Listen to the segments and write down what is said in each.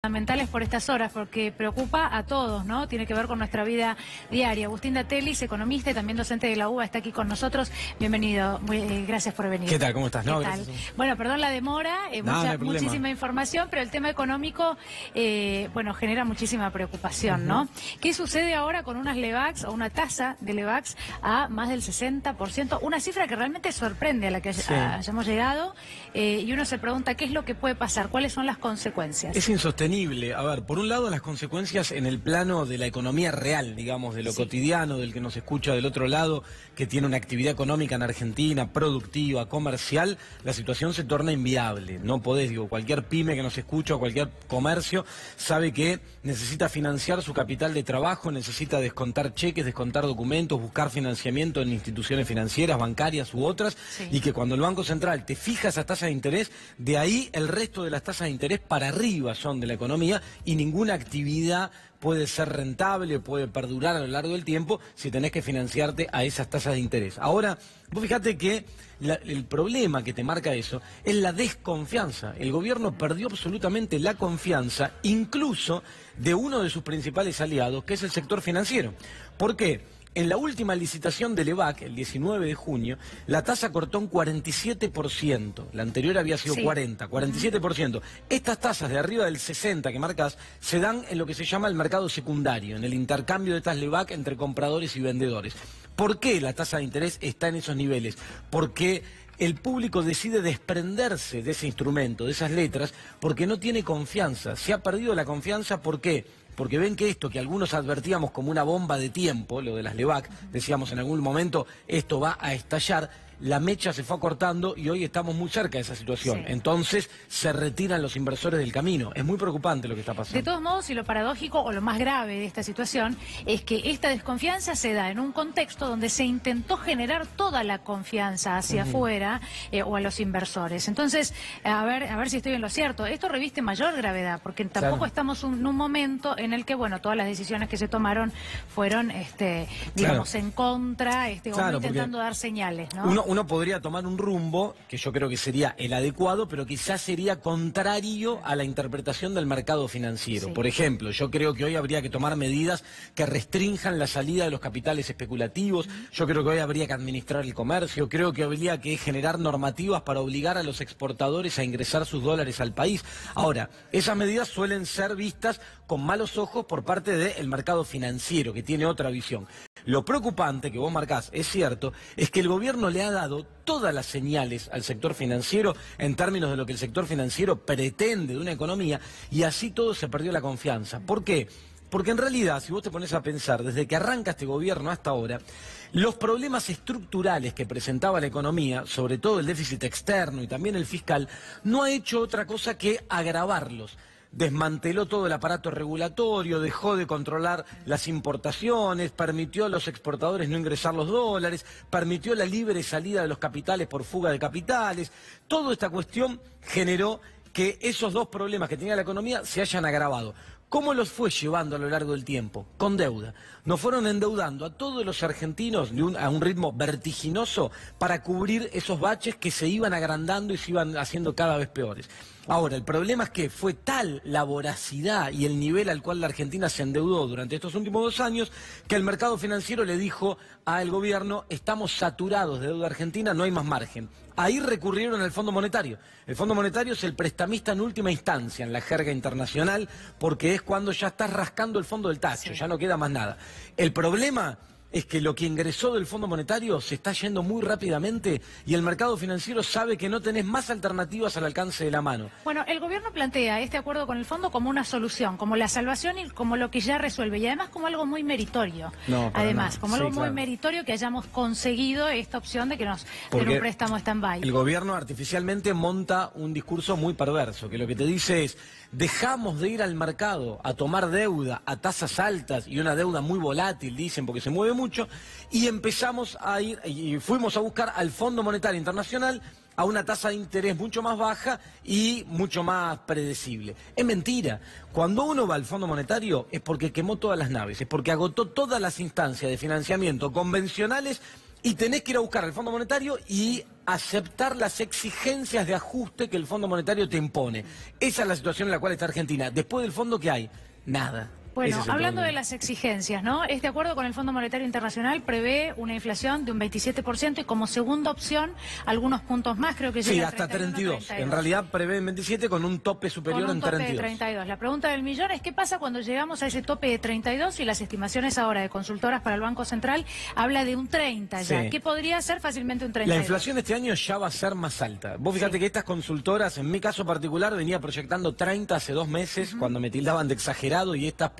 Fundamentales por estas horas, porque preocupa a todos, ¿no? Tiene que ver con nuestra vida diaria. Agustín Datelis, economista y también docente de la UBA, está aquí con nosotros. Bienvenido, gracias por venir. ¿Qué tal? ¿Cómo estás? ¿Qué tal? Bueno, perdón la demora, muchísima información, pero el tema económico, bueno, genera muchísima preocupación, ¿no? ¿Qué sucede ahora con unas Lebacs o una tasa de Lebacs a más del 60%? Una cifra que realmente sorprende a la que hayamos llegado, y uno se pregunta qué es lo que puede pasar, cuáles son las consecuencias. Es insostenible. A ver, por un lado las consecuencias en el plano de la economía real, digamos, de lo cotidiano, del que nos escucha del otro lado, que tiene una actividad económica en Argentina, productiva, comercial, la situación se torna inviable. No podés, digo, cualquier pyme que nos escucha, cualquier comercio, sabe que necesita financiar su capital de trabajo, necesita descontar cheques, descontar documentos, buscar financiamiento en instituciones financieras, bancarias u otras, y que cuando el Banco Central te fija esas tasas de interés, de ahí el resto de las tasas de interés para arriba son de la economía, y ninguna actividad puede ser rentable, puede perdurar a lo largo del tiempo si tenés que financiarte a esas tasas de interés. Ahora, vos fíjate que el problema que te marca eso es la desconfianza. El gobierno perdió absolutamente la confianza, incluso de uno de sus principales aliados, que es el sector financiero. ¿Por qué? En la última licitación de Lebac, el 19 de junio, la tasa cortó un 47%. La anterior había sido 47%. Estas tasas de arriba del 60% que marcas se dan en lo que se llama el mercado secundario, en el intercambio de estas Lebac entre compradores y vendedores. ¿Por qué la tasa de interés está en esos niveles? Porque el público decide desprenderse de ese instrumento, de esas letras, porque no tiene confianza. Se ha perdido la confianza, ¿por qué? Porque ven que esto que algunos advertíamos como una bomba de tiempo, lo de las Lebac, decíamos en algún momento esto va a estallar, la mecha se fue acortando y hoy estamos muy cerca de esa situación. Entonces se retiran los inversores del camino. Es muy preocupante lo que está pasando. De todos modos, y lo paradójico o lo más grave de esta situación es que esta desconfianza se da en un contexto donde se intentó generar toda la confianza hacia afuera o a los inversores. Entonces, a ver si estoy en lo cierto. Esto reviste mayor gravedad, porque tampoco estamos en un momento en el que, bueno, todas las decisiones que se tomaron fueron, digamos, en contra, o intentando dar señales, ¿no? Uno podría tomar un rumbo, que yo creo que sería el adecuado, pero quizás sería contrario a la interpretación del mercado financiero. Por ejemplo, yo creo que hoy habría que tomar medidas que restrinjan la salida de los capitales especulativos, yo creo que hoy habría que administrar el comercio, creo que habría que generar normativas para obligar a los exportadores a ingresar sus dólares al país. Ahora, esas medidas suelen ser vistas con malos ojos por parte del mercado financiero, que tiene otra visión. Lo preocupante que vos marcás, es cierto, es que el gobierno le ha dado todas las señales al sector financiero en términos de lo que el sector financiero pretende de una economía, y así todo se perdió la confianza. ¿Por qué? Porque en realidad, si vos te pones a pensar, desde que arranca este gobierno hasta ahora, los problemas estructurales que presentaba la economía, sobre todo el déficit externo y también el fiscal, no ha hecho otra cosa que agravarlos. Desmanteló todo el aparato regulatorio, dejó de controlar las importaciones, permitió a los exportadores no ingresar los dólares, permitió la libre salida de los capitales por fuga de capitales. Toda esta cuestión generó que esos dos problemas que tenía la economía se hayan agravado. ¿Cómo los fue llevando a lo largo del tiempo? Con deuda. Nos fueron endeudando a todos los argentinos a un ritmo vertiginoso para cubrir esos baches que se iban agrandando y se iban haciendo cada vez peores. Ahora, el problema es que fue tal la voracidad y el nivel al cual la Argentina se endeudó durante estos últimos 2 años que el mercado financiero le dijo al gobierno: estamos saturados de deuda argentina, no hay más margen. Ahí recurrieron al Fondo Monetario. El Fondo Monetario es el prestamista en última instancia en la jerga internacional, porque es cuando ya estás rascando el fondo del tacho, ya no queda más nada. El problema es que lo que ingresó del Fondo Monetario se está yendo muy rápidamente y el mercado financiero sabe que no tenés más alternativas al alcance de la mano. Bueno, el gobierno plantea este acuerdo con el fondo como una solución, como la salvación y como lo que ya resuelve, y además como algo muy meritorio. Algo muy meritorio que hayamos conseguido esta opción de que nos den un préstamo stand-by. El gobierno artificialmente monta un discurso muy perverso, que lo que te dice es: dejamos de ir al mercado a tomar deuda a tasas altas y una deuda muy volátil, dicen, porque se mueve mucho, y empezamos a ir y fuimos a buscar al Fondo Monetario Internacional a una tasa de interés mucho más baja y mucho más predecible. Es mentira. Cuando uno va al Fondo Monetario es porque quemó todas las naves, es porque agotó todas las instancias de financiamiento convencionales y tenés que ir a buscar al Fondo Monetario y aceptar las exigencias de ajuste que el Fondo Monetario te impone. Esa es la situación en la cual está Argentina. Después del fondo, ¿qué hay? Nada. Bueno, hablando de las exigencias, ¿no? Este acuerdo con el Fondo Monetario Internacional prevé una inflación de un 27% y como segunda opción algunos puntos más, creo que llega sí, hasta 32. En realidad prevé 27 con un tope superior en 32. De 32. La pregunta del millón es ¿qué pasa cuando llegamos a ese tope de 32 y las estimaciones ahora de consultoras para el Banco Central habla de un 30 ya? Sí. ¿Qué podría ser fácilmente un 32? La inflación este año ya va a ser más alta. Vos fíjate que estas consultoras, en mi caso particular, venía proyectando 30 hace 2 meses cuando me tildaban de exagerado y estas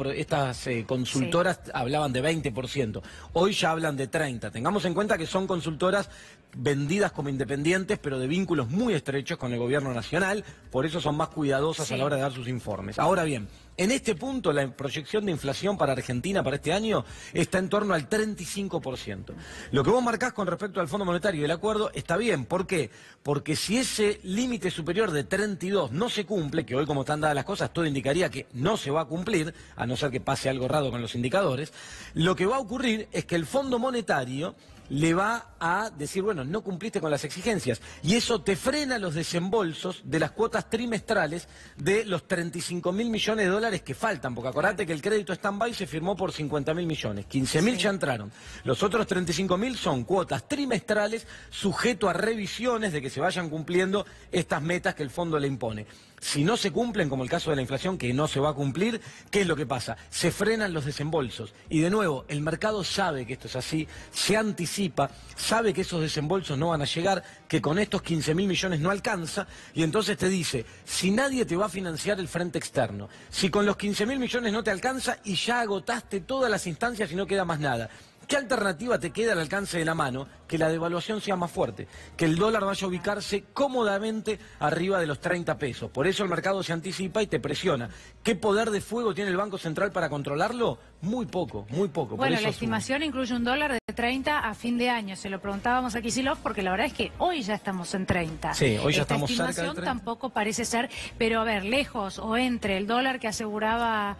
consultoras hablaban de 20%. Hoy ya hablan de 30%. Tengamos en cuenta que son consultoras vendidas como independientes, pero de vínculos muy estrechos con el gobierno nacional, por eso son más cuidadosas a la hora de dar sus informes. Ahora bien, en este punto la proyección de inflación para Argentina para este año está en torno al 35%. Lo que vos marcás con respecto al Fondo Monetario y el acuerdo está bien. ¿Por qué? Porque si ese límite superior de 32 no se cumple, que hoy como están dadas las cosas todo indicaría que no se va a cumplir, a no ser que pase algo raro con los indicadores, lo que va a ocurrir es que el Fondo Monetario le va a decir, bueno, no cumpliste con las exigencias, y eso te frena los desembolsos de las cuotas trimestrales de los 35.000 millones de dólares que faltan, porque acordate que el crédito stand-by se firmó por 50.000 millones, 15.000 ya entraron, los otros 35.000 son cuotas trimestrales sujeto a revisiones de que se vayan cumpliendo estas metas que el fondo le impone. Si no se cumplen, como el caso de la inflación, que no se va a cumplir, ¿qué es lo que pasa? Se frenan los desembolsos. Y de nuevo, el mercado sabe que esto es así, se anticipa, sabe que esos desembolsos no van a llegar, que con estos 15.000 millones no alcanza, y entonces te dice, si nadie te va a financiar el frente externo, si con los 15.000 millones no te alcanza y ya agotaste todas las instancias y no queda más nada, ¿qué alternativa te queda al alcance de la mano? Que la devaluación sea más fuerte, que el dólar vaya a ubicarse cómodamente arriba de los 30 pesos. Por eso el mercado se anticipa y te presiona. ¿Qué poder de fuego tiene el Banco Central para controlarlo? Muy poco, muy poco. Bueno, por eso la estimación incluye un dólar de 30 a fin de año. Se lo preguntábamos a Kicillof porque la verdad es que hoy ya estamos en 30. Sí, hoy ya estamos cerca de 30. Esta estimación tampoco parece ser, pero a ver, lejos o entre el dólar que aseguraba...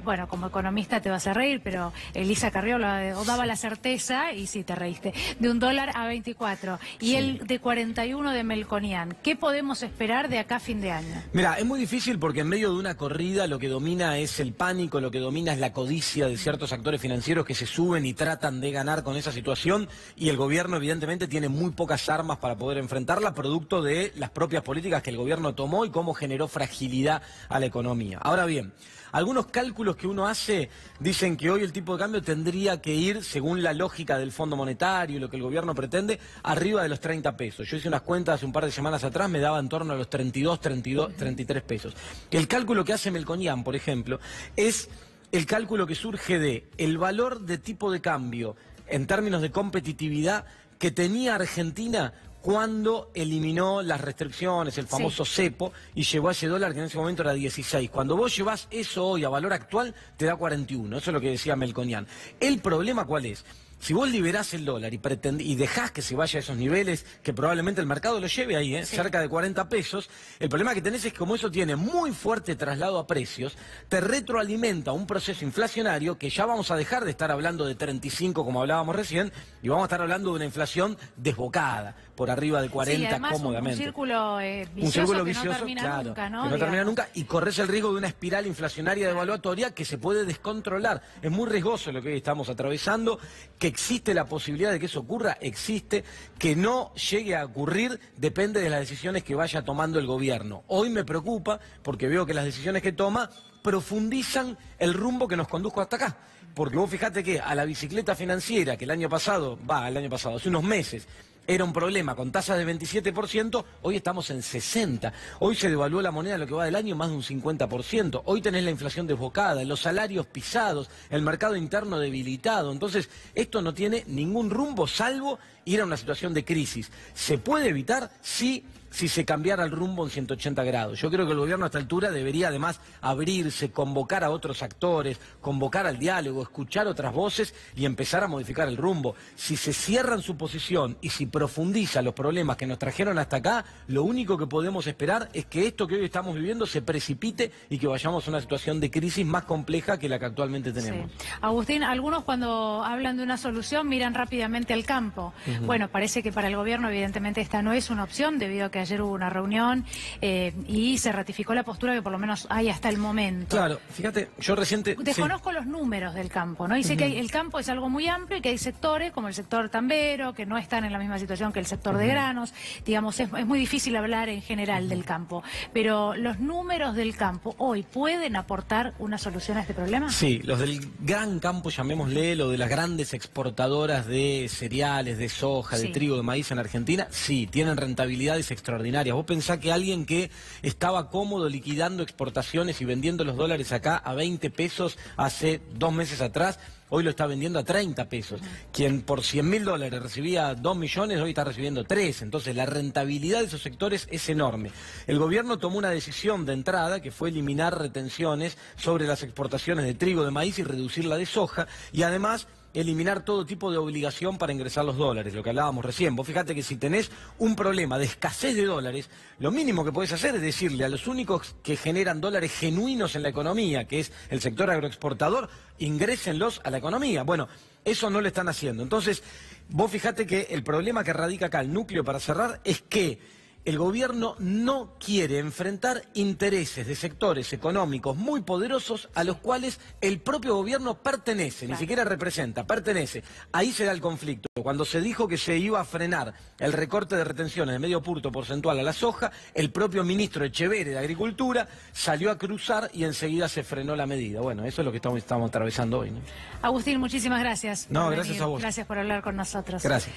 bueno, como economista te vas a reír, pero Elisa Carrió daba la certeza, y sí te reíste, de un dólar a 24 y el de 41 de Melconian. ¿Qué podemos esperar de acá a fin de año? Mira, es muy difícil porque en medio de una corrida lo que domina es el pánico, lo que domina es la codicia de ciertos actores financieros que se suben y tratan de ganar con esa situación, y el gobierno evidentemente tiene muy pocas armas para poder enfrentarla, producto de las propias políticas que el gobierno tomó y cómo generó fragilidad a la economía. Ahora bien, algunos cálculos que uno hace dicen que hoy el tipo de cambio tendría que ir, según la lógica del Fondo Monetario y lo que el gobierno pretende, arriba de los 30 pesos. Yo hice unas cuentas hace un par de semanas atrás, me daba en torno a los 33 pesos. El cálculo que hace Melconian, por ejemplo, es el cálculo que surge de el valor de tipo de cambio en términos de competitividad que tenía Argentina cuando eliminó las restricciones, el famoso cepo, y llevó a ese dólar que en ese momento era 16. Cuando vos llevás eso hoy a valor actual, te da 41. Eso es lo que decía Melconian. ¿El problema cuál es? Si vos liberás el dólar y dejás que se vaya a esos niveles, que probablemente el mercado lo lleve ahí, cerca de 40 pesos, el problema que tenés es que como eso tiene muy fuerte traslado a precios, te retroalimenta un proceso inflacionario que ya vamos a dejar de estar hablando de 35 como hablábamos recién, y vamos a estar hablando de una inflación desbocada, por arriba de 40 además cómodamente. Un círculo vicioso que no termina claro, nunca, ¿no? Que no termina nunca, y corres el riesgo de una espiral inflacionaria devaluatoria que se puede descontrolar. Es muy riesgoso lo que hoy estamos atravesando, que existe la posibilidad de que eso ocurra, existe, que no llegue a ocurrir, depende de las decisiones que vaya tomando el gobierno. Hoy me preocupa porque veo que las decisiones que toma profundizan el rumbo que nos condujo hasta acá. Porque vos fijate que a la bicicleta financiera, que el año pasado, hace unos meses, era un problema con tasas de 27%, hoy estamos en 60%. Hoy se devaluó la moneda lo que va del año más de un 50%. Hoy tenés la inflación desbocada, los salarios pisados, el mercado interno debilitado. Entonces, esto no tiene ningún rumbo salvo ir a una situación de crisis. ¿Se puede evitar? Sí, si se cambiara el rumbo en 180 grados. Yo creo que el gobierno a esta altura debería además abrirse, convocar a otros actores, convocar al diálogo, escuchar otras voces y empezar a modificar el rumbo. Si se cierra en su posición y si profundiza los problemas que nos trajeron hasta acá, lo único que podemos esperar es que esto que hoy estamos viviendo se precipite y que vayamos a una situación de crisis más compleja que la que actualmente tenemos. Sí. Agustín, algunos cuando hablan de una solución miran rápidamente al campo. Bueno, parece que para el gobierno evidentemente esta no es una opción debido a que ayer hubo una reunión y se ratificó la postura que por lo menos hay hasta el momento. Claro, fíjate, yo reciente... Desconozco los números del campo, ¿no? Y sé que el campo es algo muy amplio y que hay sectores como el sector tambero que no están en la misma situación que el sector de granos. Digamos, es muy difícil hablar en general del campo. Pero los números del campo hoy pueden aportar una solución a este problema. Sí, los del gran campo, llamémosle, lo de las grandes exportadoras de cereales, de soja, de trigo, de maíz en Argentina, sí, tienen rentabilidades extraordinarias. Vos pensás que alguien que estaba cómodo liquidando exportaciones y vendiendo los dólares acá a 20 pesos hace 2 meses atrás, hoy lo está vendiendo a 30 pesos. Quien por 100.000 dólares recibía 2 millones, hoy está recibiendo 3. Entonces la rentabilidad de esos sectores es enorme. El gobierno tomó una decisión de entrada que fue eliminar retenciones sobre las exportaciones de trigo, de maíz y reducir la de soja. Y además eliminar todo tipo de obligación para ingresar los dólares, lo que hablábamos recién. Vos fíjate que si tenés un problema de escasez de dólares, lo mínimo que podés hacer es decirle a los únicos que generan dólares genuinos en la economía, que es el sector agroexportador, ingrésenlos a la economía. Bueno, eso no lo están haciendo. Entonces, vos fíjate que el problema que radica acá, el núcleo para cerrar, es que el gobierno no quiere enfrentar intereses de sectores económicos muy poderosos a los cuales el propio gobierno pertenece, ni siquiera representa, pertenece. Ahí se da el conflicto. Cuando se dijo que se iba a frenar el recorte de retenciones de medio punto porcentual a la soja, el propio ministro Echeverri de Agricultura salió a cruzar y enseguida se frenó la medida. Bueno, eso es lo que estamos atravesando hoy, ¿no? Agustín, muchísimas gracias. No, gracias a vos. Gracias por hablar con nosotros. Gracias.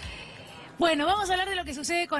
Bueno, vamos a hablar de lo que sucede con